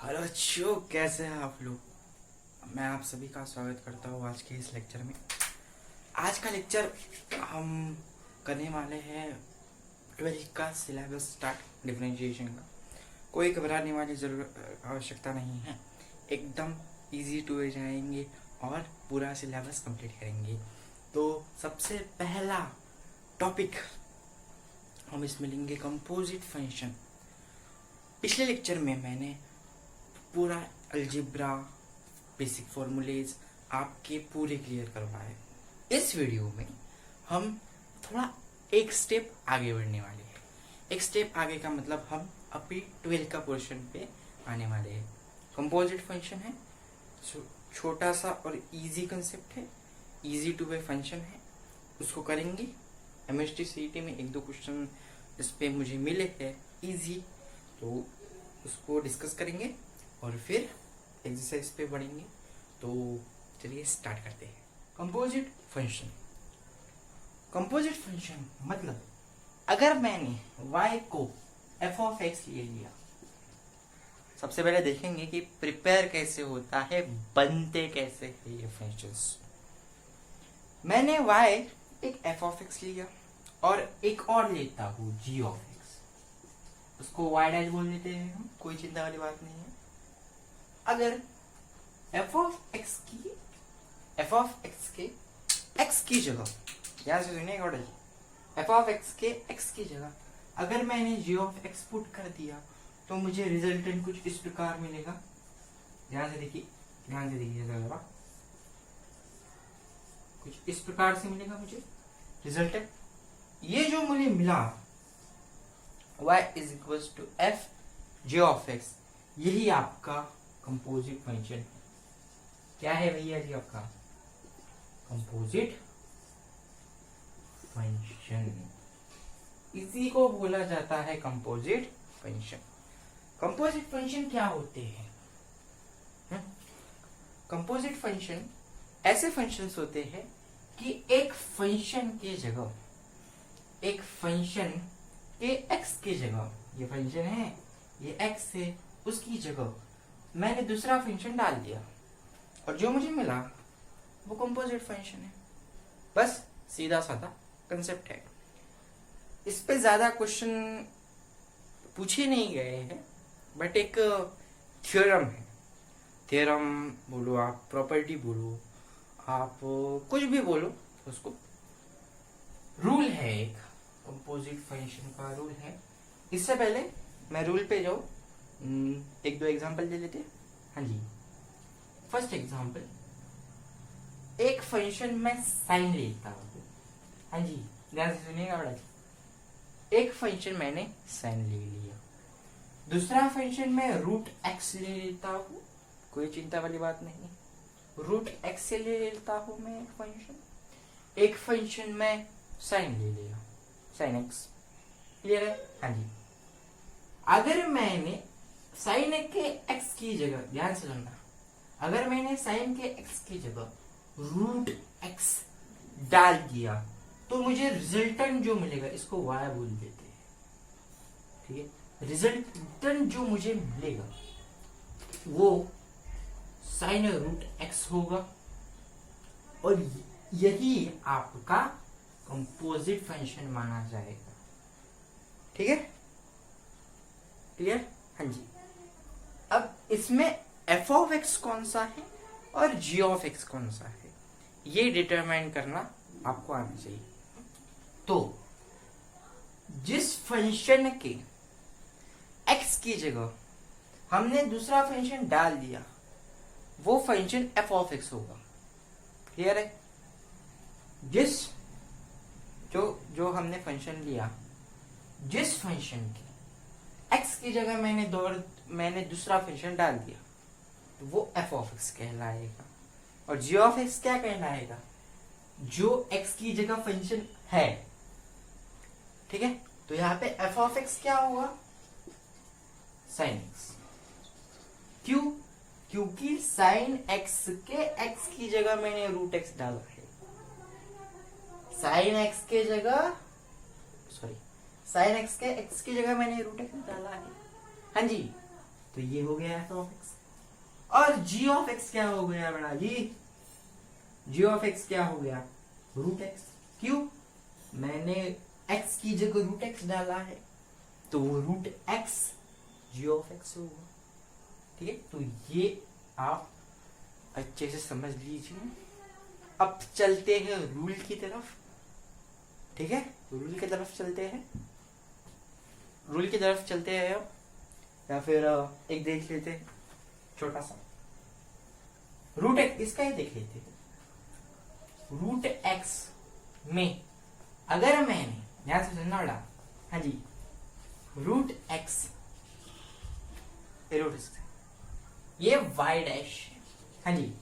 Hello बच्चों, कैसे हैं आप लोग। मैं आप सभी का स्वागत करता हूँ आज के इस लेक्चर में। आज का लेक्चर हम करने वाले हैं 12th का सिलेबस स्टार्ट डिफरेंशिएशन का। कोई घबराने वाली जरूरत आवश्यकता नहीं है, एकदम इजी टू वे जाएंगे और पूरा सिलेबस कंप्लीट करेंगे। तो सबसे पहला टॉपिक हम इसमें लेंगे कंपोजिट फंक्शन। पिछले लेक्चर में मैंने पूरा अलजेब्रा बेसिक फॉर्मूलेज आपके पूरे क्लियर करवाए। इस वीडियो में हम थोड़ा एक स्टेप आगे बढ़ने वाले हैं। एक स्टेप आगे का मतलब हम अभी 12 का पोर्शन पे आने वाले हैं। कंपोजिट फंक्शन है, छोटा सा और इजी कंसेप्ट है, इजी टू वे फंक्शन है, उसको करेंगे। एमएसटी सीईटी में एक दो क्वेश्चन इस पे मुझे मिले हैं इजी, तो उसको डिस्कस करेंगे और फिर एक्सरसाइज पे बढ़ेंगे। तो चलिए स्टार्ट करते हैं। Composite function. कंपोजिट फंक्शन मतलब अगर मैंने y को f ऑफ x ले लिया, सबसे पहले देखेंगे कि प्रिपेयर कैसे होता है, बनते कैसे हैं ये फंक्शंस। मैंने y एक f ऑफ x लिया और एक और लेता हूँ g ऑफ x, उसको y डैश बोल देते हैं हम, कोई चिंता वाली बात नहीं है। अगर f ऑफ x के x की जगह, ध्यान से सुनिए ऑर्डर, f ऑफ x के x की जगह अगर मैंने g ऑफ x पुट कर दिया तो मुझे रिजल्टेंट कुछ इस प्रकार मिलेगा। ध्यान से देखिए जरा, कुछ इस प्रकार से मिलेगा मुझे रिजल्टेंट। ये जो मुझे मिला y is equal to f g of x, यही आपका कंपोजिट फंक्शन है। क्या है भैया जी आपका कंपोजिट फंक्शन, इसी को बोला जाता है कंपोजिट फंक्शन। कंपोजिट फंक्शन क्या होते हैं? कंपोजिट फंक्शन ऐसे फंक्शंस होते हैं कि एक फंक्शन के जगह, एक फंक्शन के x की जगह, ये फंक्शन है, ये x है, उसकी जगह मैंने दूसरा फंक्शन डाल दिया और जो मुझे मिला वो कंपोजिट फंक्शन है। बस सीधा साधा कंसेप्ट है। इस पे ज्यादा क्वेश्चन पूछे नहीं गए हैं, बट एक थ्योरम है। थ्योरम बोलो आप, प्रॉपर्टी बोलो आप, कुछ भी बोलो उसको, रूल है एक कंपोजिट फंक्शन का रूल है। इससे पहले मैं रूल पे जाऊँ, एक दो एग्जांपल दे लेते हैं। हाँ जी, फर्स्ट एग्जांपल, एक फंक्शन में साइन लेता हूँ। हाँ जी, ध्यान से सुनिएगा बड़ा। एक फंक्शन मैंने साइन ले लिया, दूसरा फंक्शन में रूट एक्स ले लेता हूँ, कोई चिंता वाली बात नहीं। रूट एक्स से ले लेता हूँ मैं एक फंक्शन, एक फंक्शन में साइन ले लिया, साइन एक्स। क्लियर है? हाँ जी। अगर मैंने साइन के एक्स की जगह, ध्यान से सुनना, अगर मैंने साइन के एक्स की जगह रूट एक्स डाल दिया तो मुझे रिजल्टेंट जो मिलेगा, इसको y बोल देते हैं, ठीक है। रिजल्टेंट जो मुझे मिलेगा वो साइन रूट एक्स होगा और यही आपका कंपोजिट फंक्शन माना जाएगा। ठीक है, क्लियर? हाँ जी। अब इसमें f ऑफ x कौन सा है और g ऑफ x कौन सा है, ये डिटरमाइन करना आपको आना चाहिए। तो जिस फंक्शन के x की जगह हमने दूसरा फंक्शन डाल दिया वो फंक्शन f ऑफ x होगा। क्लियर है? जिस जो हमने फंक्शन लिया, जिस फंक्शन के x की जगह मैंने दूसरा फंक्शन डाल दिया तो वो f ऑफ x कहलाएगा और g ऑफ x क्या कहलाएगा, जो x की जगह फंक्शन है। ठीक है, तो यहाँ पे f ऑफ x क्या होगा, sin x। क्यों? क्योंकि sin x के x की जगह मैंने रूट x डाला है। sin x के जगह, सॉरी, sin x के x की जगह मैंने रूट x डाला है। हाँ जी, तो ये हो गया एफ ऑफ एक्स। और जी ऑफ एक्स क्या हो गया बड़ा जी? जी ऑफ एक्स क्या हो गया? Root x. क्यों? मैंने एक्स की जगह रूट एक्स डाला है, तो वो root x g of x होगा। ठीक है, तो ये आप अच्छे से समझ लीजिए। अब चलते हैं रूल की तरफ। ठीक है, रूल की तरफ चलते हैं। रूल की तरफ चलते हैं अब, या फिर एक देख लेते हैं छोटा सा रूट एक्स। इसका ही देख लेते हैं। रूट एक्स में अगर मैंने ध्यान से सुनना बड़ा, हाँ जी, रूट एक्स ये वाई डैश, हाँ जी,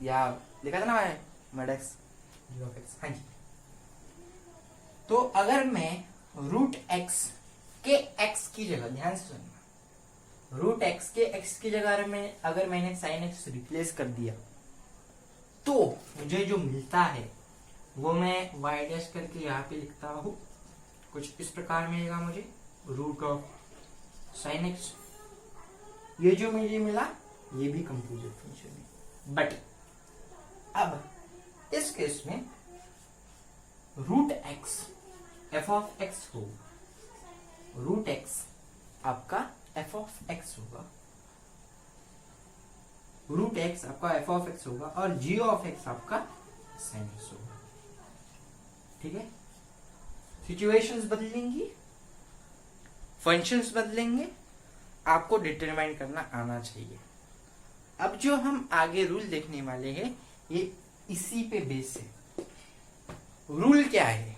या लिखा था ना y dash g of x, हाँ जी। तो अगर मैं रूट एक्स के एक्स की जगह, ध्यान से सुनना, रूट एक्स के एक्स की जगह अगर मैंने साइन एक्स रिप्लेस कर दिया, तो मुझे जो मिलता है वो मैं वाई डैश करके यहाँ पे लिखता हूं। कुछ इस प्रकार मिलेगा मुझे, रूट ऑफ साइन एक्स। ये जो मुझे मिला ये भी कंपोजिट फंक्शन है। बट अब इस केस में root x f of x होगा, रूट एक्स आपका एफ ऑफ एक्स होगा, रूट एक्स आपका एफ ऑफ एक्स होगा, और जी ऑफ एक्स आपका साइन एक्स होगा। ठीक है, सिचुएशंस बदलेंगी, फंक्शंस बदलेंगे, आपको डिटरमाइन करना आना चाहिए। अब जो हम आगे रूल देखने वाले हैं ये इसी पे बेस है। रूल क्या है?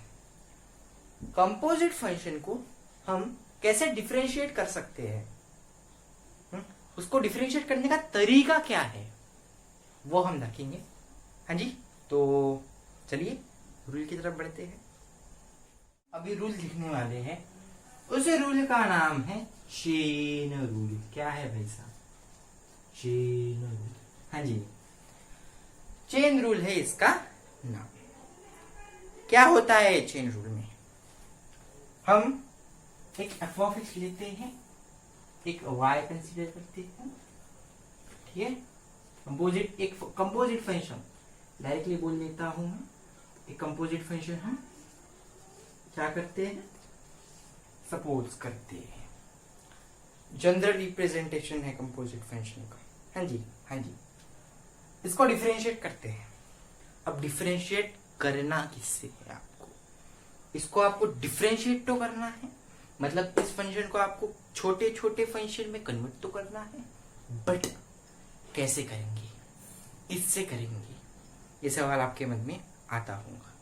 कंपोजिट फंक्शन को हम कैसे डिफरेंशिएट कर सकते हैं, उसको डिफरेंशिएट करने का तरीका क्या है वो हम देखेंगे। हाँ जी, तो चलिए रूल की तरफ बढ़ते हैं। अभी रूल लिखने वाले हैं, उस रूल का नाम है चेन रूल। क्या है भाई साहब? Chain rule. हाँ जी, चेन रूल है इसका नाम। क्या होता है चेन रूल में? हम एक एफ ऑफ एक्स लेते हैं, एक वाई कंसीडर करते हैं। ठीक है, कंपोजिट, एक कंपोजिट फंक्शन डायरेक्टली बोल देता हूं मैं। एक कंपोजिट फंक्शन हम क्या करते हैं? सपोज करते हैं। जनरल रिप्रेजेंटेशन है कंपोजिट फंक्शन का। हाँ जी, हाँ जी, इसको डिफरेंशिएट करते हैं। अब डिफरेंशिएट करना किससे है आपको? इसको आपको डिफरेंशिएट तो करना है, मतलब इस फंक्शन को आपको छोटे छोटे फंक्शन में कन्वर्ट तो करना है, बट कैसे करेंगे? इससे करेंगे। ये सवाल आपके मन में आता होगा।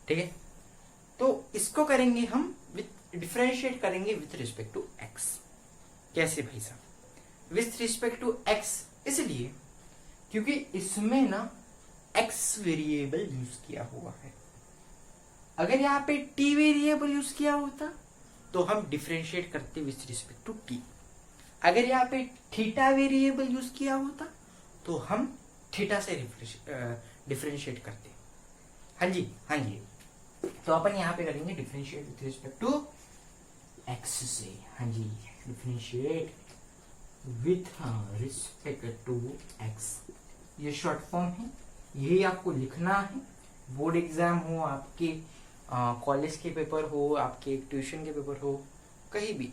ठीक है, तो इसको करेंगे हम विथ डिफरेंशिएट करेंगे विथ रिस्पेक्ट टू एक्स। कैसे भाई साहब? विथ रिस्पेक्ट टू एक्स इसलिए क्योंकि इसमें ना एक्स वेरिएबल यूज किया हुआ है। अगर यहाँ पे टी वेरिएबल यूज किया होता तो हम डिफरेंशिएट करते विथ रिस्पेक्ट टू टी। अगर यहाँ पे थीटा वेरिएबल यूज किया होता तो हम थीटा से डिफरेंशिएट करते। हाँ जी, हाँ जी, तो अपन यहाँ पे करेंगे differentiate with respect to x से। हाँ जी, differentiate with respect to x, ये शॉर्ट फॉर्म है, यही आपको लिखना है। बोर्ड एग्जाम हो, आपके कॉलेज के पेपर हो, आपके ट्यूशन के पेपर हो, कहीं भी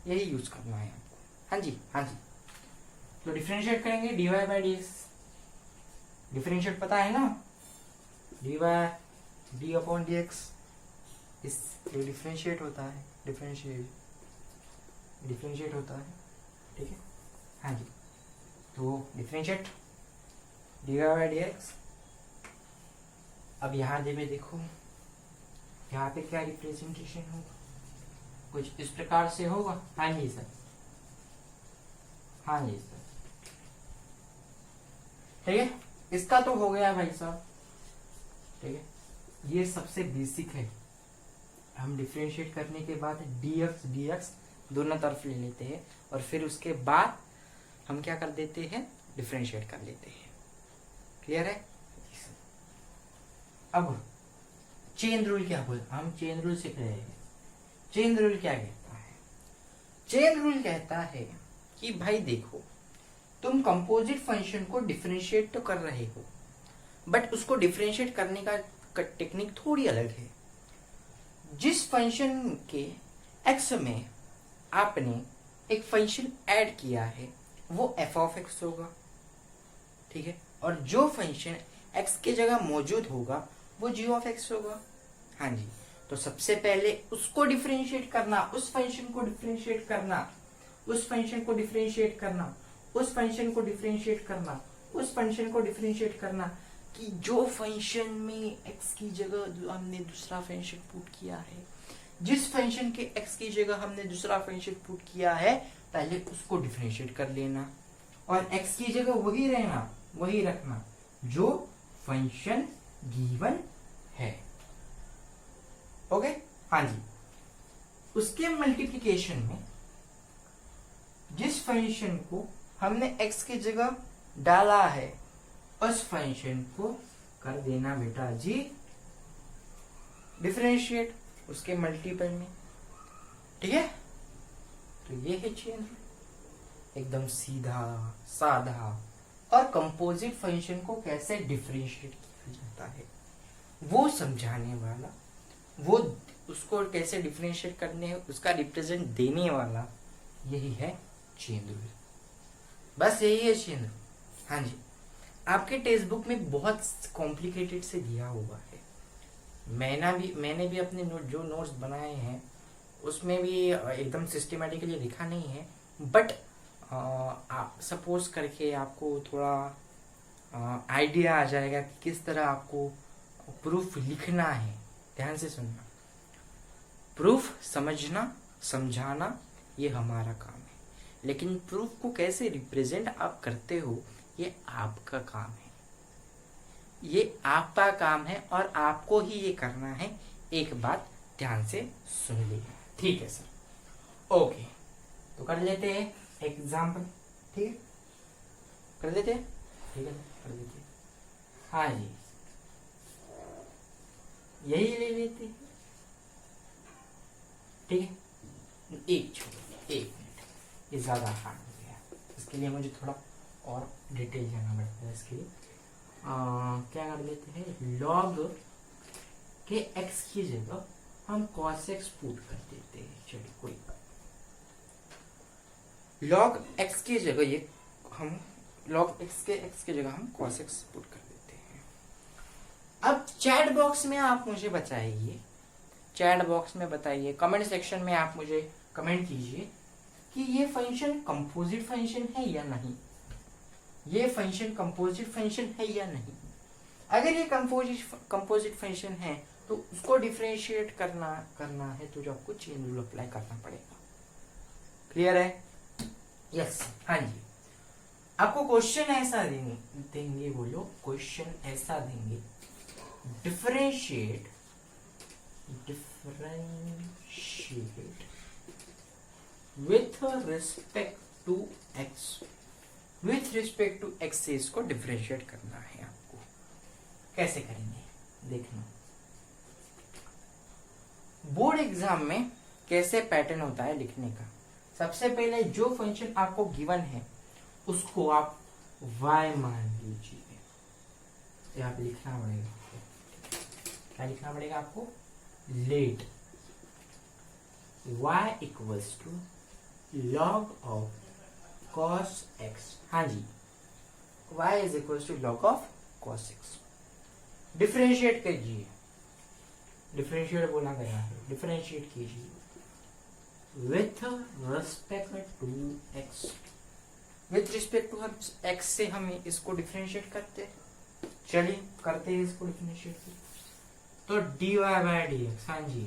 यही यूज करना है आपको। हाँ जी, हाँ जी, तो डिफरेंशिएट करेंगे dy by D x. Differentiate पता है ना, dy D upon D x, इस डिफरेंशिएट होता है, डिफरेंशिएट होता है। ठीक है, हाँ जी, तो differentiate dy by D x. अब यहाँ देखो, यहाँ पे क्या रिप्रेजेंटेशन होगा? कुछ इस प्रकार से होगा। हाँ जी सर, हाँ जी सर, ठीक है, इसका तो हो गया भाई साहब। ठीक है, ये सबसे बेसिक है। हम डिफरेंशिएट करने के बाद dx दोनों तरफ ले लेते हैं, और फिर उसके बाद हम क्या कर देते हैं? डिफरेंशिएट कर लेते हैं। क्लियर है? अब चेन रूल क्या बोलता है? हम चेन रूल सीख रहे हैं। चेन रूल क्या कहता है? चेन रूल कहता है कि भाई देखो, तुम कंपोजिट फंक्शन को डिफरेंशिएट तो कर रहे हो, बट उसको डिफरेंशिएट करने का टेक्निक थोड़ी अलग है। जिस फंक्शन के एक्स में आपने एक फंक्शन ऐड किया है वो एफ ऑफ एक्स होगा, ठीक है, और जो फंक्शन एक्स की जगह मौजूद होगा वो जी ऑफ एक्स होगा। हाँ जी, तो सबसे पहले उसको डिफरेंशिएट करना, उस फंक्शन को डिफरेंशिएट करना, उस फंक्शन को डिफरेंशिएट करना, उस फंक्शन को डिफरेंशिएट करना, उस फंक्शन को डिफरेंशिएट करना, कि जो फंक्शन में x की जगह जो हमने दूसरा फंक्शन पुट किया है, जिस फंक्शन के x की जगह हमने दूसरा फंक्शन पुट किया है, पहले उसको डिफरेंशिएट कर लेना और x की जगह वही रहना, वही रखना जो फंक्शन गिवन है। ओके, हाँ जी। उसके मल्टीप्लिकेशन में जिस फंक्शन को हमने x की जगह डाला है उस फंक्शन को कर देना बेटा जी डिफरेंशिएट उसके मल्टीपल में, ठीक है। तो ये है चेन, एकदम सीधा साधा। और कंपोजिट फंक्शन को कैसे डिफरेंशिएट किया जाता है वो समझाने वाला, वो उसको कैसे डिफरेंशिएट करने उसका रिप्रेजेंट देने वाला यही है चेन रूल। बस यही है चेन रूल। हाँ जी, आपके टेक्स्ट बुक में बहुत कॉम्प्लिकेटेड से दिया हुआ है। मैंने भी अपने जो नोट्स बनाए हैं उसमें भी एकदम सिस्टमेटिकली लिखा नहीं है, बट आप सपोज करके आपको थोड़ा आइडिया आ जाएगा कि किस तरह आपको प्रूफ लिखना है। ध्यान से सुनना, प्रूफ समझना समझाना ये हमारा काम है, लेकिन प्रूफ को कैसे रिप्रेजेंट आप करते हो ये आपका काम है, ये आपका काम है और आपको ही ये करना है। एक बात ध्यान से सुन लीजिए, ठीक है सर। ओके, तो कर लेते हैं एग्जाम्पल, ठीक है, कर लेते हैं, ठीक है, कर लेते हैं। हाँ जी, यही ले लेते हैं, ठीक है। एक मिनट, ये ज्यादा आसान हो गया, इसके लिए मुझे थोड़ा और डिटेल जाना पड़ता है। इसके लिए क्या कर लेते हैं, लॉग के x की जगह हम cos x पुट कर देते हैं। चलिए कोई बात, log x की जगह ये हम log x की जगह हम cos x पुट कर देते हैं। अब चैट बॉक्स में आप मुझे बताइए, चैट बॉक्स में बताइए, कमेंट सेक्शन में आप मुझे कमेंट कीजिए कि ये फंक्शन कंपोजिट फंक्शन है या नहीं, ये फंक्शन कंपोजिट फंक्शन है या नहीं। अगर ये कंपोजिट फंक्शन है तो उसको डिफरेंशिएट करना है तो जो आपको चेन रूल अप्लाई करना पड़ेगा। क्लियर है? यस, हाँ जी। आपको क्वेश्चन ऐसा देंगे, बोलो क्वेश्चन ऐसा देंगे, differentiate with respect to x, with respect to x से इसको डिफरेंशिएट करना है आपको। कैसे करेंगे देखना, बोर्ड एग्जाम में कैसे पैटर्न होता है लिखने का। सबसे पहले जो फंक्शन आपको गिवन है उसको आप y मान लीजिए, यहाँ पे लिखना पड़ेगा, क्या लिखना पड़ेगा आपको, let y equals to log of cos x। हाँ जी, y is equal to log of cos x। Differentiate कीजिए, डिफरेंशिएट बोला गया है, डिफरेंशिएट कीजिए with respect to x, with respect to x से हम इसको डिफरेंशिएट करते हैं। चलिए करते हैं इसको डिफरेंशिएट। तो dy बाय dx, हाँ जी।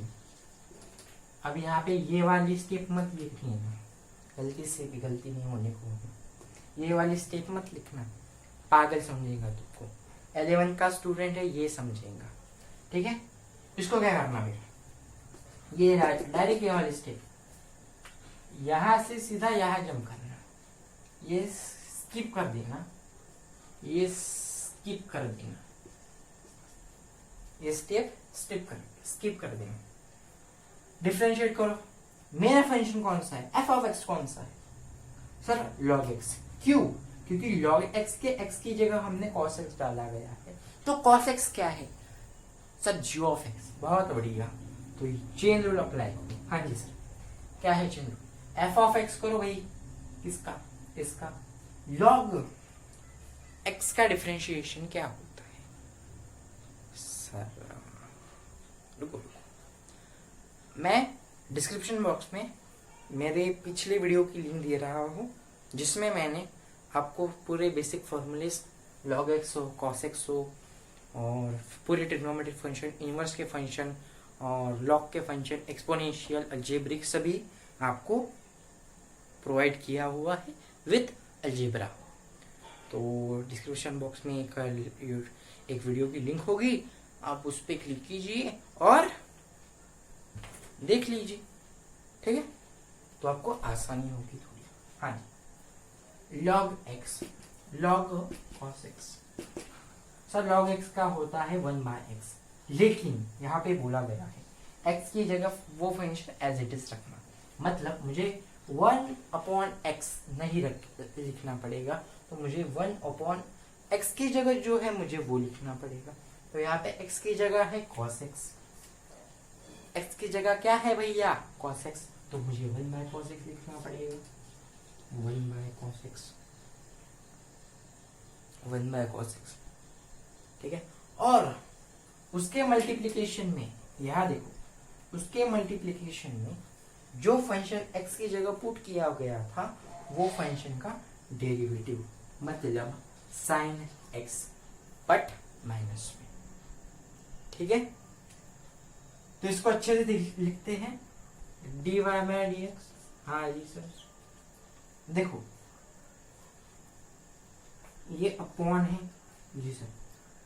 अब यहाँ पे ये वाली स्टेप मत लिखनी है, गलती से भी गलती नहीं होने को, ये वाली स्टेप मत लिखना, पागल समझेगा तुमको। 11 का स्टूडेंट है ये समझेगा, ठीक है। इसको क्या करना बेटा, ये डायरेक्ट ये वाली स्टेप, यहां से सीधा यहां जंप करना, ये स्किप कर देना, ये स्किप कर देना, ये स्टेप स्किप कर देना। डिफरेंशिएट करो, मेरा फंक्शन कौन सा है, एफ ऑफ एक्स कौन सा है, सर log x, क्यों? क्योंकि log x के x की जगह हमने cos x डाला गया है, तो cos x क्या है सर? g of x। बहुत बढ़िया, तो चेन रूल अप्लाई करो। हाँ जी सर, क्या है chain rule? f of x करो भाई, किसका? इसका। log x का डिफरेंशिएशन क्या होता है सर? रुको, मैं डिस्क्रिप्शन बॉक्स में मेरे पिछले वीडियो की लिंक दे रहा हूँ, जिसमें मैंने आपको पूरे बेसिक फॉर्मूलेस log x हो, cos x हो, और पूरे ट्रिग्नोमेट्रिक फंक्शन, इनवर्स के फंक्शन और log के फंक्शन, एक्सपोनेंशियल, अलजेब्रिक सभी आपको प्रोवाइड किया हुआ है विथ अलजेब्रा। तो डिस्क्रिप्शन बॉक्स में एक वीडियो की लिंक होगी, आप उस पर क्लिक कीजिए और देख लीजिए, ठीक है? तो आपको आसानी होगी थोड़ी। हाँ जी, log x, log cos x। Sir log x का होता है 1/x, लेकिन यहाँ पे बोला गया है x की जगह वो फंक्शन एज इट इज रखना, मतलब मुझे 1/x नहीं लिखना पड़ेगा, तो मुझे 1/x की जगह जो है मुझे वो लिखना पड़ेगा। तो यहाँ पे x की जगह है cos x, x की जगह क्या है भैया? cos x, तो मुझे 1/cos x लिखना पड़ेगा, 1/cos x, 1/cos x, ठीक है? और उसके मल्टीप्लिकेशन में, यहाँ देखो, उसके मल्टीप्लिकेशन में जो फंक्शन x की जगह पुट किया गया था वो फंक्शन का डेरिवेटिव, मतलब sin x बट माइनस में, ठीक है? तो इसको अच्छे से लिखते हैं, dy/dx। हाँ जी सर, देखो ये अपॉन है जी सर,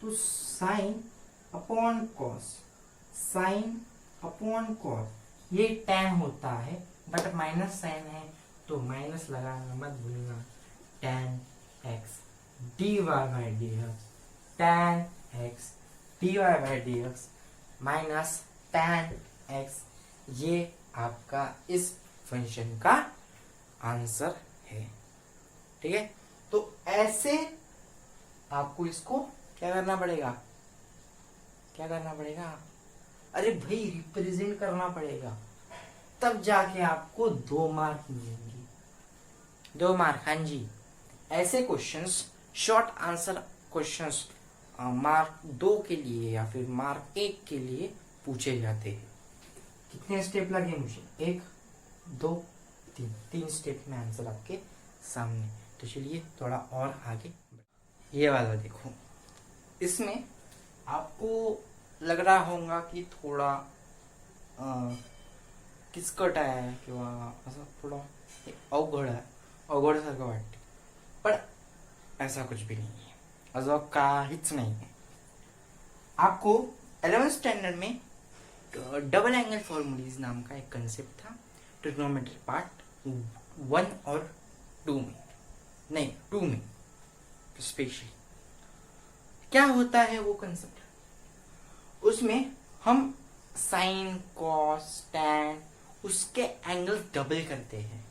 तो sine upon cos, sine upon cos, ये tan होता है, बट माइनस साइन है तो माइनस लगाना मत भूलना, tan x dy/dx, tan x dy/dx minus tan x, ये आपका इस फंक्शन का आंसर है, ठीक है? तो ऐसे आपको इसको क्या करना पड़ेगा? क्या करना पड़ेगा? अरे भाई रिप्रेजेंट करना पड़ेगा, तब जाके आपको 2 मार्क मिलेंगे। 2 मार्क, हाँ जी। ऐसे questions, short answer questions mark 2 के लिए या फिर मार्क 1 के लिए पूछे जाते हैं। कितने स्टेप लगे मुझे? 1 2 3 स्टेप में आंसर आपके सामने। तो चलिए थोड़ा और आगे, ये वाला देखो, इसमें आपको लग रहा होगा कि थोड़ा किचकट आहे किंवा असं थोड़ा अवघड आहे, अवघडसारखं वाटते, पर ऐसा कुछ भी नहीं है, असं काहीच नहीं है। आपको 11th स्टैंडर्ड में डबल एंगल फॉर्मूलीज नाम का एक कंसेप्ट था, ट्रिग्नोमेट्री पार्ट 1 और 2 में, नहीं 2 में स्पेशली। क्या होता है वो कंसेप्ट? उसमें हम साइन, कॉस, टैन, उसके एंगल्स डबल करते हैं,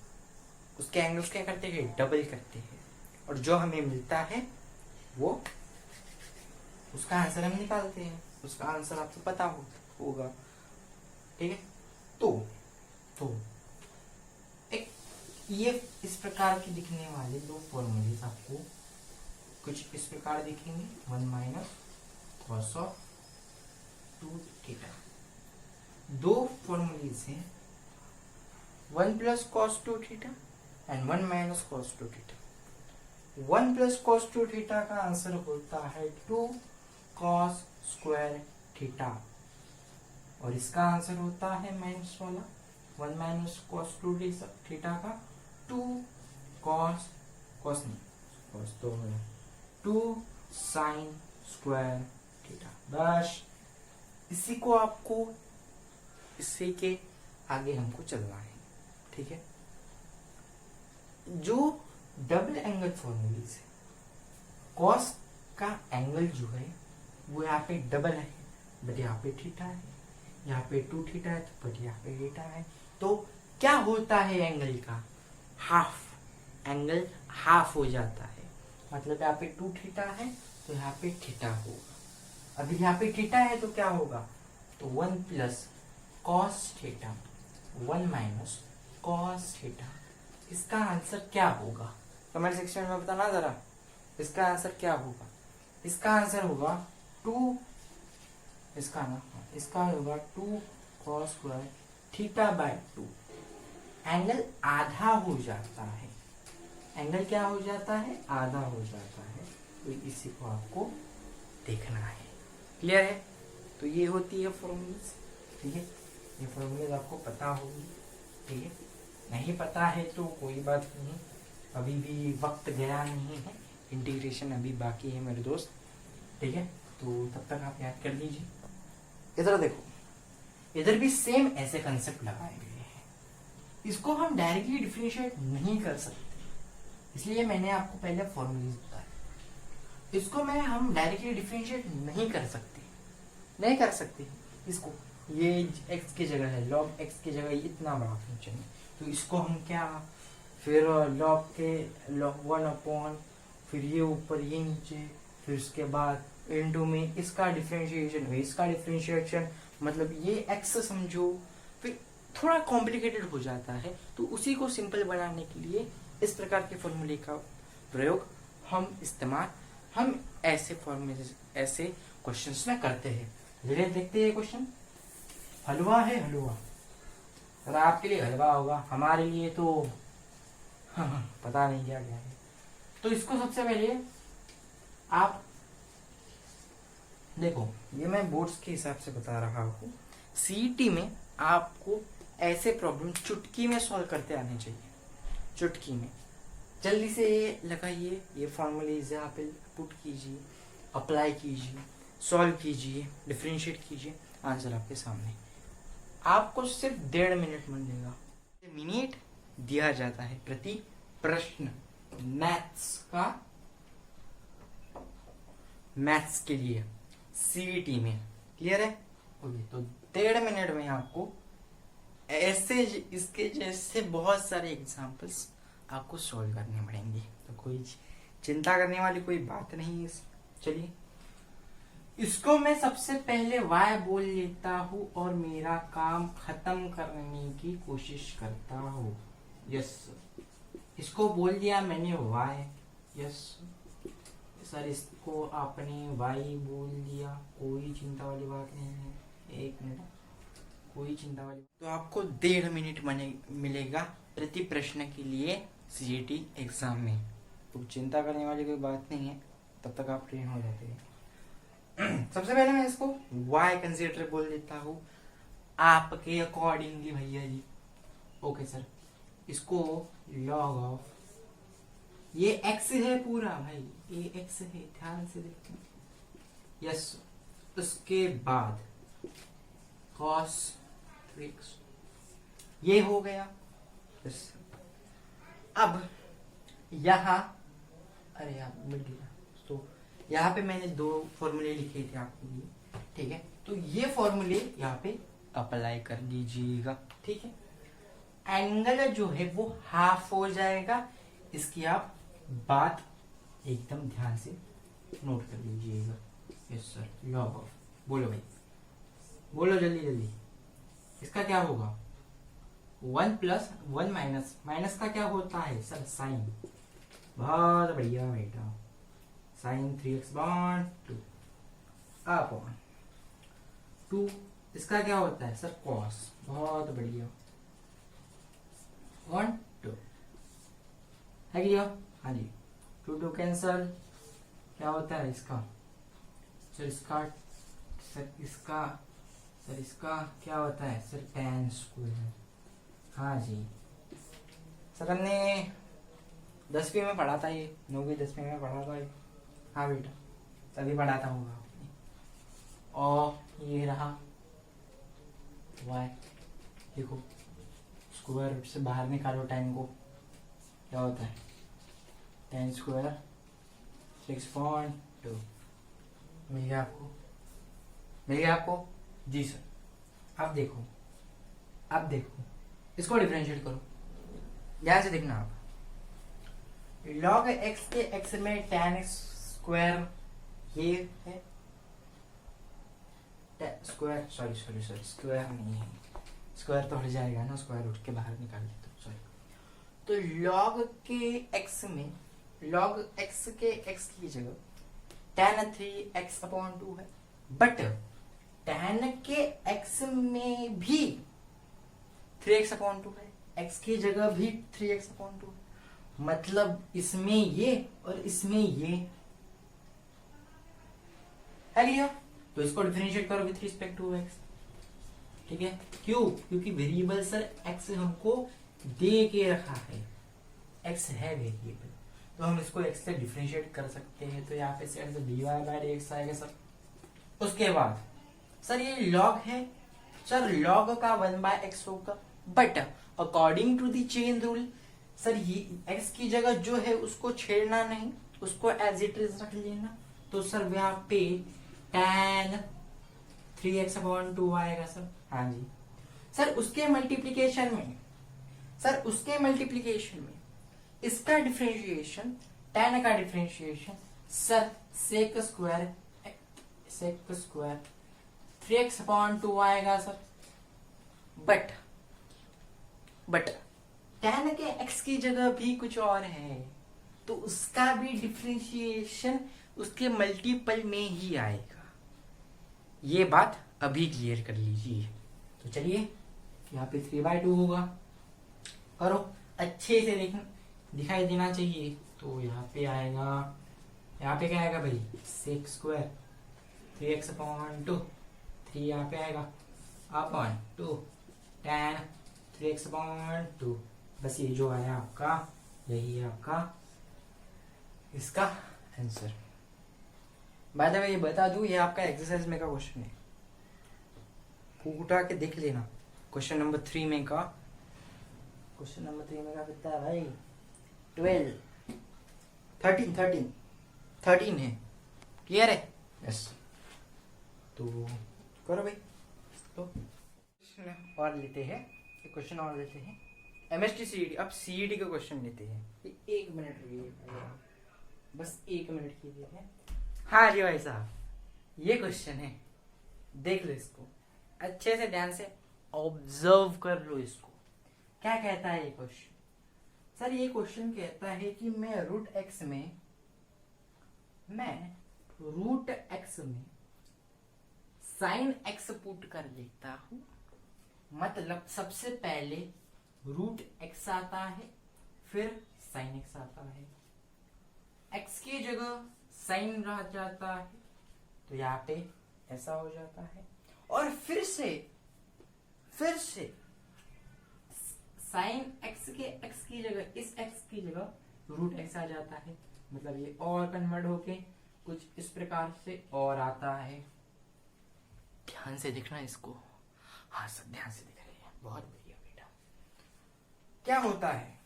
उसके एंगल्स क्या करते हैं? डबल करते हैं, और जो हमें मिलता है वो उसका आंसर हम निकालते हैं। उसका आंसर आपको पता होगा, ठीक है? तो एक ये इस प्रकार के दिखने वाले 2 फॉर्मूले आपको कुछ इस प्रकार दिखेंगे, 1 minus cos of 2 theta. 2 formulas हैं, 1 plus cos 2 theta and 1 minus cos 2 theta. 1 plus cos 2 theta का आंसर होता है 2 कॉस स्क्वायर थीटा, और इसका आंसर होता है माइनस वाला 1 माइनस कॉस 2 थीटा का 2 कॉस, कॉस नहीं, कॉस तो है 2 साइन स्क्वायर थीटा। बस इसी को आपको, इसी के आगे हमको चलना है, ठीक है? जो डबल एंगल फॉर्मूलीज है, कॉस का एंगल जो है वो यहाँ पे डबल है, बट यहाँ पे थीटा है, यहाँ पे 2 थीटा है, बट यहाँ पे थीटा है। तो क्या होता है एंगल का? हाफ, एंगल हाफ हो जाता है, मतलब यहाँ पे 2 थीटा है तो यहाँ पे थीटा होगा। अभी यहाँ पे थीटा है तो क्या होगा, तो 1 plus cos theta 1 minus cos theta. इसका आंसर क्या होगा, कमेंट सेक्शन में बताना जरा, इसका आंसर क्या होगा। इसका आंसर होगा 2, इसका होगा 2 cos square theta by 2। Angle आधा हो जाता है, एंगल क्या हो जाता है, आधा हो जाता है। तो इसी को आपको देखना है। क्लियर है, तो ये होती है फॉर्मूलेस। ठीक है, ये फॉर्मूलेस आपको पता होगी। ठीक है, नहीं पता है तो कोई बात नहीं, अभी भी वक्त गया नहीं है, इंटीग्रेशन अभी बाकी है मेरे दोस्त। ठीक है, तो तब तक आप याद कर लीजिए। इधर देखो, इधर भी सेम ऐसे कंसेप्ट लगाए गए हैं। इसको हम डायरेक्टली डिफरेंशिएट नहीं कर सकते, इसलिए मैंने आपको पहले फॉर्मूले बताया। इसको हम डायरेक्टली डिफरेंशिएट नहीं कर सकते इसको। ये x की जगह है, log x की जगह इतना बड़ा फंक्शन है, तो इसको हम क्या, फिर log के log 1 फिर ये ऊपर ये नीचे, फिर उसके बाद इनटू में इसका डिफरेंशिएशन, मतलब ये x समझो, फिर थोड़ा कॉम्प्लिकेटेड हो जाता है। तो उसी को सिंपल बनाने के लिए इस प्रकार के फॉर्मूले का प्रयोग हम ऐसे फॉर्मूले, ऐसे क्वेश्चंस में करते हैं। धीरे देखते हैं क्वेश्चन। हलवा है, हलवा तो आपके लिए हलवा होगा, हमारे लिए तो पता नहीं क्या क्या है। तो इसको सबसे पहले आप देखो, ये मैं बोर्ड्स के हिसाब से बता रहा हूँ। सीईटी में आपको ऐसे प्रॉब्लम चुटकी में सॉल्व करते आने चाहिए, चुटकी में। जल्दी से लगाइए, ये फॉर्मूलेज यहाँ पे पुट कीजिए, अप्लाई कीजिए, सॉल्व कीजिए, डिफरेंशिएट कीजिए, आंसर आपके सामने। आपको सिर्फ 1.5 मिनट मिलेगा। मिनट दिया जाता है प्रति प्रश्न मैथ्स के लिए सीईटी में। क्लियर है, ओके। तो 1.5 मिनट में आपको ऐसे इसके जैसे बहुत सारे एग्जाम्पल्स आपको सॉल्व करने पड़ेंगे, तो कोई चिंता करने वाली कोई बात नहीं है। चलिए, इसको मैं सबसे पहले y बोल लेता हूँ और मेरा काम खत्म करने की कोशिश करता हूँ। यस, इसको बोल दिया मैंने y। यस सर, इसको आपने y बोल दिया, कोई चिंता वाली बात नहीं है। 1 मिनट, कोई चिंता वाली। तो आपको 1.5 मिनट मिलेगा प्रति प्रश्न के लिए सीईटी एग्जाम में, तो चिंता करने वाली कोई बात नहीं है, तब तक आप ट्रेन हो जाते हैं। सबसे पहले मैं इसको y कंसीडर बोल देता हूँ आपके अकॉर्डिंगली भैया जी। ओके सर, इसको log ऑफ, ये x है पूरा भाई, ये x है, ध्यान से देखते। यस, उसके बाद cos 3x, ये हो गया। यस, अब यहाँ, अरे यार मिट गया, तो यहाँ पे मैंने 2 फॉर्मूले लिखे थे आपके लिए। ठीक है, तो ये फॉर्मूले यहाँ पे अप्लाई कर दीजिएगा। ठीक है, एंगल जो है वो हाफ हो जाएगा, इसकी आप बात एकदम ध्यान से नोट कर लीजिएगा। यस सर, लॉग ऑफ, बोलो भाई, बोलो जल्दी जल्दी। इसका क्या होगा, 1 प्लस 1 माइनस, माइनस का क्या होता है सर, साइन। बहुत बढ़िया बेटा, साइन 3x बॉन्ड 2 अपॉन 2, इसका क्या होता है सर, कॉस। बहुत बढ़िया, 1 2 है क्या, हाँ जी। 2 2 कैंसल, क्या होता है इसका सर, इसका क्या होता है सर, tan स्क्वायर। हाँ जी सर, हमने 10वीं में पढ़ा था, ये 9वीं 10वीं में पढ़ा था ये। हाँ बेटा, तभी पढ़ाता होगा आपने। और ये रहा y, देखो स्क्वायर रूट से बाहर निकालो tan को, क्या होता है tan स्क्वायर 6.2। मिल गया आपको, मिल गया आपको जी सर। अब देखो, इसको डिफरेंशिएट करो, ध्यान से देखना आप। लॉग एक्स के एक्स में tan x स्क्वायर ये है, स्क्वायर सॉरी स्क्वायर नहीं है, स्क्वायर तो हट जाएगा ना, स्क्वायर उठ के बाहर निकाल देते, सॉरी। तो लॉग के एक्स में, लॉग एक्स के एक्स की जगह tan 3x/2 है, बट tan के एक्स में भी 3x/2 है, x की जगह भी 3x/2 है, मतलब इसमें ये और इसमें ये है लिया। तो इसको डिफरेंशिएट करो विथ रिस्पेक्ट टू x, ठीक है। क्यों? क्योंकि वेरिएबल सर x हमको दे के रखा है, x है वेरिएबल, तो हम इसको x से डिफरेंशिएट कर सकते हैं। तो यहाँ पे से dy/dx आएगा सर। उसके बाद सर ये लॉग है, सर लॉग का 1/x होगा, but according to the chain rule sir ये x की जगह जो है उसको छेड़ना नहीं, उसको एज इट इज रख लेना। तो सर यहाँ पे tan 3x/2 आएगा सर। हाँ जी सर। उसके मल्टीप्लीकेशन में, सर उसके मल्टीप्लीकेशन में इसका डिफरेंशिएशन, tan का differentiation sir sec square 3x/2 आएगा सर। बट tan के x की जगह भी कुछ और है, तो उसका भी डिफरेंशिएशन उसके मल्टीपल में ही आएगा। ये बात अभी क्लियर कर लीजिए। तो चलिए यहाँ पे 3/2 होगा, करो अच्छे से, दिखाई देना चाहिए। तो यहाँ पे आएगा, यहाँ पे क्या आएगा भाई, sec स्क्वायर 3x/2, 3 यहाँ पे आएगा अपॉन 2 tan 3x/2। बस ये जो आया आपका, यही है आपका इसका आंसर। बाय द वे ये बता दूं, ये आपका एक्सरसाइज में का क्वेश्चन है, उठा के देख लेना। क्वेश्चन नंबर 3 में का, क्वेश्चन नंबर 3 में का कितना है भाई, 13 है। क्लियर है? यस। तो करो भाई। तो क्वेश्चन और लेते हैं, एक क्वेश्चन और लेते हैं एमएसटी सीईटी। अब सीईटी का क्वेश्चन लेते हैं। 1 मिनट रुकिए, बस 1 मिनट कीजिए। हाँ जी भाई साहब, ये क्वेश्चन है, देख लो इसको अच्छे से, ध्यान से ऑब्जर्व कर लो इसको। क्या कहता है ये क्वेश्चन? सर ये क्वेश्चन कहता है कि मैं रूट एक्स में साइन एक्स पुट कर लेता हूं, मतलब सबसे पहले रूट एक्स आता है, फिर साइन एक्स आता है, एक्स की जगह साइन रह जाता है, तो यहाँ पे ऐसा हो जाता है, और फिर से साइन एक्स के एक्स की जगह, इस एक्स की जगह रूट एक्स आ जाता है, मतलब ये और कन्वर्ट होके कुछ इस प्रकार से और आता है। ध्यान से देखना इसको, हाँ सब ध्यान से देख रहे हैं, बहुत बढ़िया बेटा। क्या होता है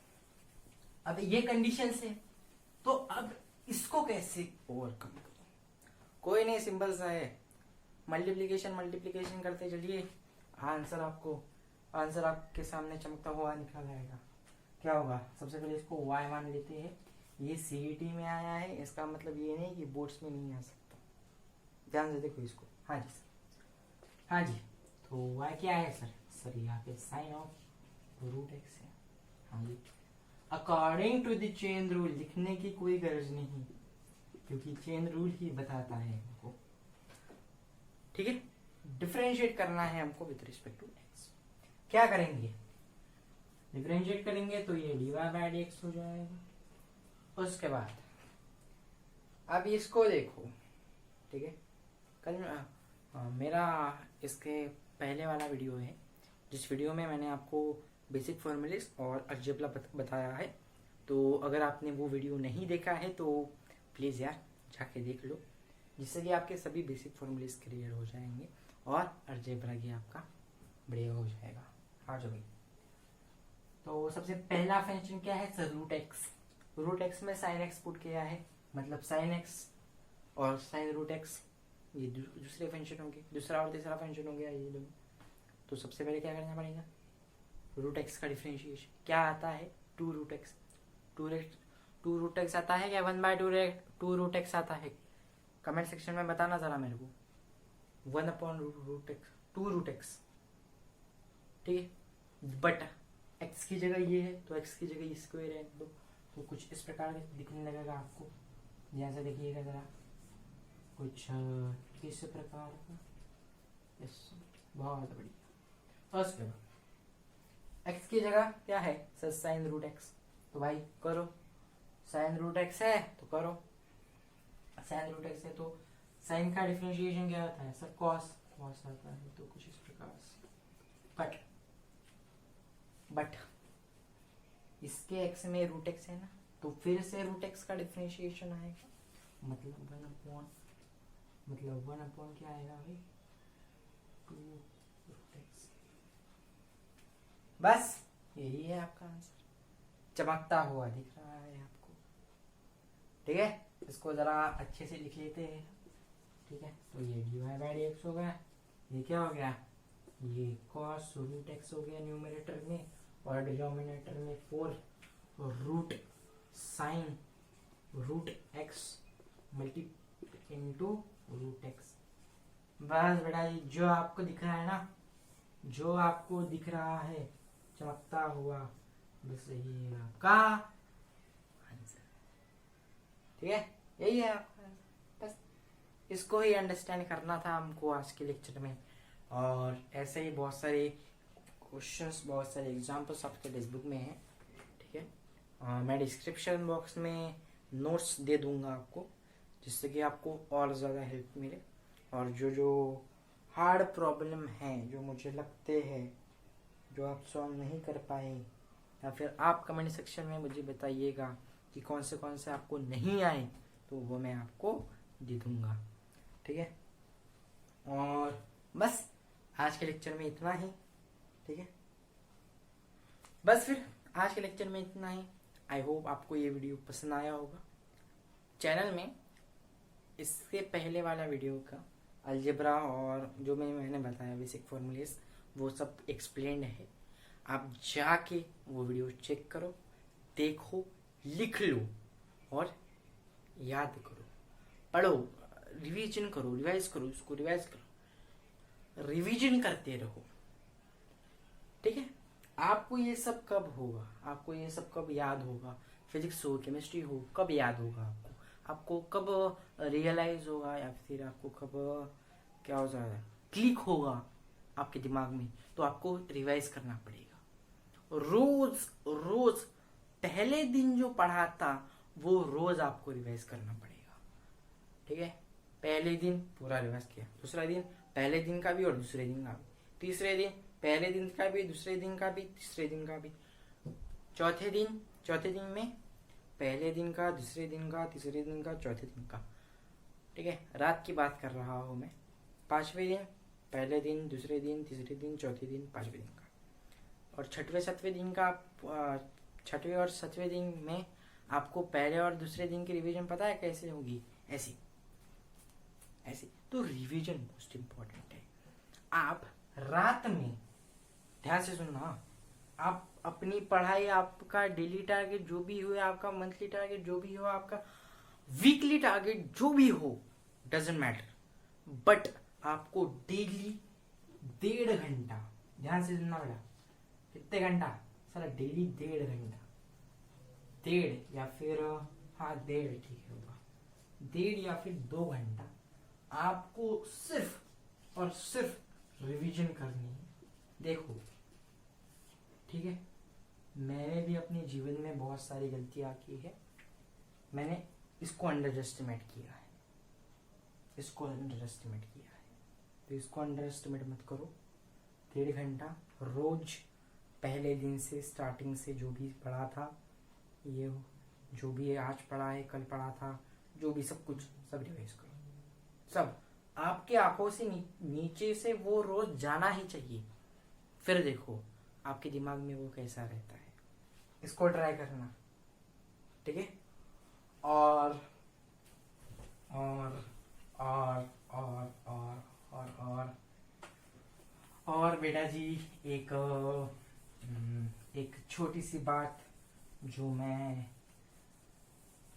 अब ये कंडीशन से, तो अब इसको कैसे ओवरकम करें? कोई नहीं, सिंपल सा है, मल्टीप्लीकेशन करते चलिए, आंसर आपके सामने चमकता हुआ निकल आएगा। क्या होगा, सबसे पहले इसको y मान लेते हैं, ये सीईटी में आया है, इसका मतलब ये नहीं कि बोर्ड्स में नहीं आ सकता। ध्यान से देखो इसको। हाँ जी सर, हाँ जी। तो y क्या है सर यहाँ पे साइन ऑफ रूट एक्स है। हाँ जी, according to the chain rule लिखने की कोई गरज नहीं, क्योंकि चेन रूल ही बताता है हमको। ठीक है, डिफरेंशिएट करना है हमको विद रिस्पेक्ट टू एक्स। क्या करेंगे, डिफरेंशिएट करेंगे तो ये dy/dx हो जाएगा। उसके बाद अब इसको देखो, ठीक है, कल मेरा इसके पहले वाला वीडियो है, जिस वीडियो में मैंने आपको बेसिक फॉर्मूलेस और अलजेब्रा बताया है। तो अगर आपने वो वीडियो नहीं देखा है तो प्लीज़ यार जाके देख लो, जिससे कि आपके सभी बेसिक फॉर्मूलेस क्लियर हो जाएंगे और अलजेब्रा भी आपका बढ़िया हो जाएगा। हाँ जो भाई, तो सबसे पहला फंक्शन क्या है सर, रूट एक्स में साइन एक्स पुट किया है, मतलब साइन एक्स और साइन रूट एक्स ये दूसरे फंक्शन होंगे, दूसरा और तीसरा फंक्शन हो गया ये दोनों। तो सबसे पहले क्या करना पड़ेगा, रूट एक्स का डिफरेंशिएशन क्या आता है, 2 root x two root x आता है या 1/2 रूट एक्स आता है? कमेंट सेक्शन में बताना जरा मेरे को। 1/√x 2√x, ठीक है। बट x की जगह ये है तो x की जगह स्क्वायर है तो कुछ इस प्रकार दिखने लगेगा आपको। ध्यान से देखिएगा जरा, कुछ किस प्रकार का। यस, बहुत बढ़िया। फर्स्ट x की जगह क्या है सर? Sign root x. तो भाई करो, साइन रूट एक्स है तो करो। साइन रूट एक्स है तो साइन का डिफरेंशिएशन क्या होता है सर? कॉस। कॉस आता है तो कुछ इस प्रकार से। बट इसके x में रूट एक्स है ना, तो फिर से रूट एक्स का डिफरेंशिएशन आएगा, मतलब 1 अपॉन क्या आएगा भाई? 2√x। बस यही है आपका आंसर। चमकता हुआ दिख रहा है आपको, ठीक है। इसको जरा अच्छे से लिख लेते हैं, ठीक है। तो ये dy/dx हो गया, ये क्या हो गया? ये cos रूट एक्स हो गया न्यूमरेटर में, और डिनोमिनेटर में 4 root sine root x into root x. बस बेटा जी, जो आपको दिख रहा है ना, जो आपको दिख रहा है चमकता हुआ, बस यही है आपका आंसर, ठीक है। यही है आपका आंसर, बस इसको ही अंडरस्टैंड करना था हमको आज के लेक्चर में। और ऐसे ही बहुत सारे क्वेश्चंस, बहुत सारे एग्जाम्पल्स आपके टेक्स्ट में हैं, ठीक है। मैं डिस्क्रिप्शन बॉक्स में नोट्स दे दूंगा आपको, जिससे कि आपको और ज़्यादा हेल्प मिले। और जो हार्ड प्रॉब्लम हैं, जो मुझे लगते हैं जो आप सॉल्व नहीं कर पाए, या फिर आप कमेंट सेक्शन में मुझे बताइएगा कि कौन से आपको नहीं आए, तो वो मैं आपको दे दूंगा, ठीक है। और बस आज के लेक्चर में इतना ही, ठीक है। बस फिर आज के लेक्चर में इतना ही। आई होप आपको ये वीडियो पसंद आया होगा। चैनल में इससे पहले वाला वीडियो का अलजेब्रा और जो मैंने बताया बेसिक फॉर्मूलेस, वो सब एक्सप्लेन्ड है। आप जाके वो वीडियो चेक करो, देखो, लिख लो और याद करो, पढ़ो, रिवीजन करो, रिवाइज करो, उसको रिवाइज करो, रिवीजन करते रहो, ठीक है। आपको ये सब कब होगा, आपको ये सब कब याद होगा? फिजिक्स हो, केमिस्ट्री हो, कब याद होगा आपको कब रियलाइज होगा, या फिर आपको कब क्या हो जाएगा, क्लिक होगा आपके दिमाग में? तो आपको रिवाइज करना पड़ेगा रोज रोज। पहले दिन जो पढ़ा था वो रोज आपको रिवाइज करना पड़ेगा, ठीक है। पहले दिन पूरा रिवाइज किया, दूसरा दिन पहले दिन का भी और दूसरे दिन का भी, तीसरे दिन पहले दिन का भी, दूसरे दिन का भी, तीसरे दिन का भी, चौथे दिन में पहले दिन का, दूसरे दिन का, तीसरे दिन का, चौथे दिन का, ठीक है। रात की बात कर रहा हूं मैं। पांचवें दिन पहले दिन, दूसरे दिन, तीसरे दिन, चौथे दिन, पांचवें दिन का। और छठवें सातवें दिन का, छठवें और सातवें दिन में आपको पहले और दूसरे दिन की रिवीजन पता है कैसे होगी? ऐसी तो रिवीजन मोस्ट इम्पोर्टेंट है। आप रात में ध्यान से सुनना, आप अपनी पढ़ाई, आपका डेली टारगेट जो भी हो, आपका मंथली टारगेट जो भी हो, आपका वीकली टारगेट जो भी हो, डजेंट मैटर, बट आपको डेली 1.5 घंटा, ध्यान से सुनना बेटा, कितने घंटा सर? डेली 1.5 घंटा, 1.5 या फिर हाँ 1.5 ठीक है होगा, 1.5 या फिर 2 घंटा आपको सिर्फ और सिर्फ रिवीजन करनी है। देखो, ठीक है, मैंने भी अपने जीवन में बहुत सारी गलतियां की है, मैंने इसको अंडर एस्टिमेट किया है, तो इसको अंडर एस्टिमेट मत करो। 1.5 घंटा रोज, पहले दिन से स्टार्टिंग से जो भी पढ़ा था, ये जो भी आज पढ़ा है, कल पढ़ा था, जो भी सब कुछ सब रिवाइज करो, सब आपके आंखों से नीचे से वो रोज जाना ही चाहिए। फिर देखो आपके दिमाग में वो कैसा रहता है, इसको ट्राई करना, ठीक है। और और और और और और और और बेटा जी, एक छोटी सी बात जो मैं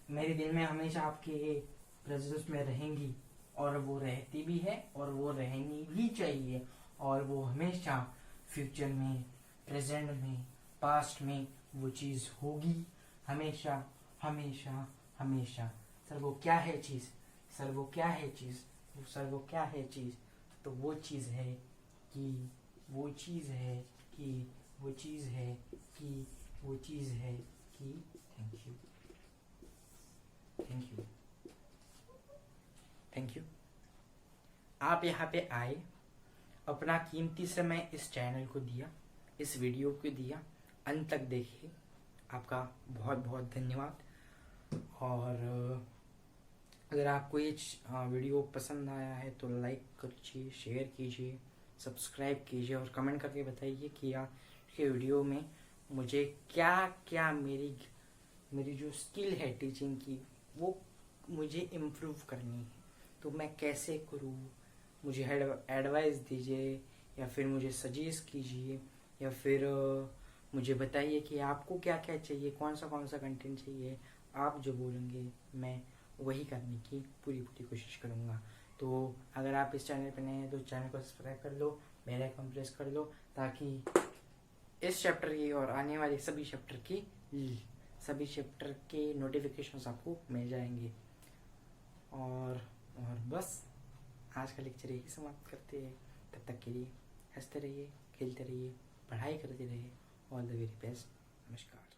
मेरे दिल में हमेशा आपके प्रेजेंस में रहेंगी, और वो रहती भी है, और वो रहनी भी चाहिए, और वो हमेशा फ्यूचर में, प्रेजेंट में, पास्ट में वो चीज़ होगी, हमेशा हमेशा हमेशा। सर वो क्या है चीज़? सर वो क्या है चीज़? सर वो क्या है चीज़? तो वो चीज़ है कि वो चीज़ है कि वो चीज़ है कि वो चीज़ है कि thank you, thank you, thank you. आप यहाँ पे आए, अपना कीमती समय इस चैनल को दिया, इस वीडियो को दिया, अंत तक देखे, आपका बहुत बहुत धन्यवाद। और अगर आपको ये वीडियो पसंद आया है तो लाइक कीजिए, शेयर कीजिए, सब्सक्राइब कीजिए, और कमेंट करके बताइए कि आज के वीडियो में मुझे क्या क्या मेरी जो स्किल है टीचिंग की वो मुझे इम्प्रूव करनी है, तो मैं कैसे करूँ। मुझे एडवाइस दीजिए, या फिर मुझे सजेस्ट कीजिए, या फिर मुझे बताइए कि आपको क्या क्या चाहिए, कौन सा कंटेंट चाहिए। आप जो बोलेंगे मैं वही करने की पूरी कोशिश करूँगा। तो अगर आप इस चैनल पर नए हैं तो चैनल को सब्सक्राइब कर लो, बेल आइकन प्रेस कर लो, ताकि इस चैप्टर की और आने वाले सभी चैप्टर के नोटिफिकेशंस आपको मिल जाएंगे। और बस आज का लेक्चर यही समाप्त करते हैं। तब तक के लिए हंसते रहिए, खेलते रहिए, पढ़ाई करते रहिए। All the very best. नमस्कार।